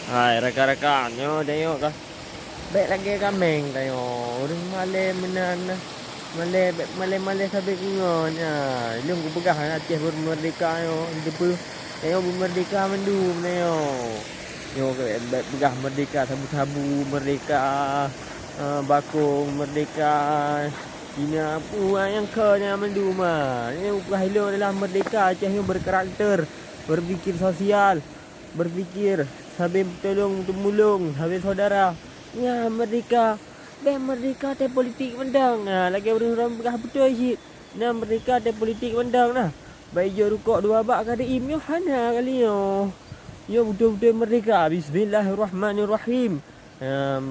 Hai rakan-rakan, yo tengok kah. Baik lagi kameng tengok. Orang Malay menan. Malay sampai kungonya. Lung ku pegah Aceh bermerdeka yo. Depu. Tengok bermerdeka mendung tengok. Yo pegah merdeka sabu-sabu merdeka. Bakung merdeka. Cina apa yang kena mendung mah. Ini pegah dalam merdeka Aceh yo berkarakter, berfikir sosial, berfikir sambil tolong temulung, sambil saudara. Ya merdeka. Merdeka teh politik mendang. Nah, lagi orang begah betul sih. Nah, merdeka teh politik mendang nah. Baik jo rukuk dua bak kada im yo hana kali yo. Yo betul-betul merdeka. Bismillahirrahmanirrahim.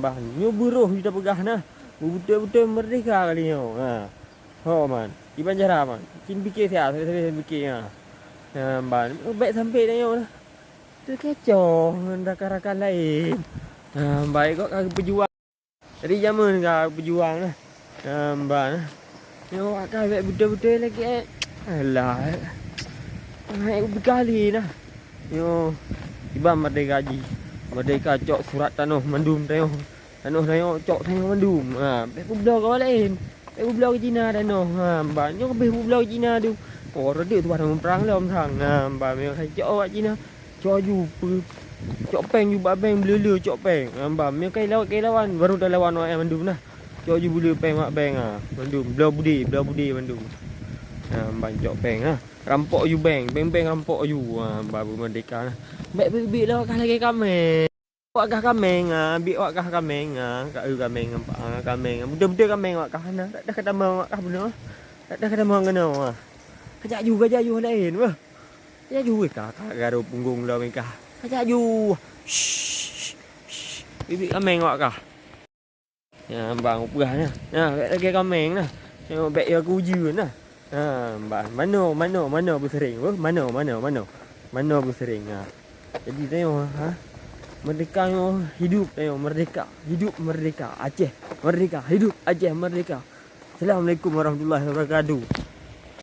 Bah nyo buruh kita pegah nah. Betul-betul merdeka kali yo. Ha. Ho man. Di Banjarah man. Kin fikir saya, saya fikir ha. Bah baik sampai dah yo lah. Tu kecoh dengan rakan-rakan lain. Baik kok kaki pejuang. Dari zaman kau pejuang lah. Mbak nah. Yo akan betul-betul lagi. Alah. Naik berkali nah. Yo tiba merdeka haji. Merdeka cok surat tanah mendum tengok. Tanah cok tengok mendum. Baik belah kau lain. Baik belah ke Cina tanah. Mbak nyo lebih belah ke Cina tu. Oh reda tu barang perang lah perang. Mbak memang saya cok kat Cina. Cok ju cok peng ju babeng belula cok peng. Mbak memang kai lawan baru dah lawan orang mendum nah. Cok ju bela peng mak peng mendum. Belah budi mendum. Mbak cok peng rampok ju beng rampok ju. Mbak merdeka nah. Baik lah kah lagi kami. Wak kah kameng bi wak kah kameng kak kameng kameng. Betul-betul kameng wak kah nah. Dah kata mau wak kah benar. Dah kata mau kena. Kajak ju lain wah. Kajak ju kah garu punggung lah mereka. Kajak ju. Bibi kameng wak kah. Ya bang upahnya. Nah, lagi kameng nah. Tengok baik aku uji nah. Bang mana bersering wah. Mana bersering Jadi tengok merdeka yo hidup tengok merdeka Aceh merdeka hidup Aceh merdeka. Assalamualaikum warahmatullahi wabarakatuh.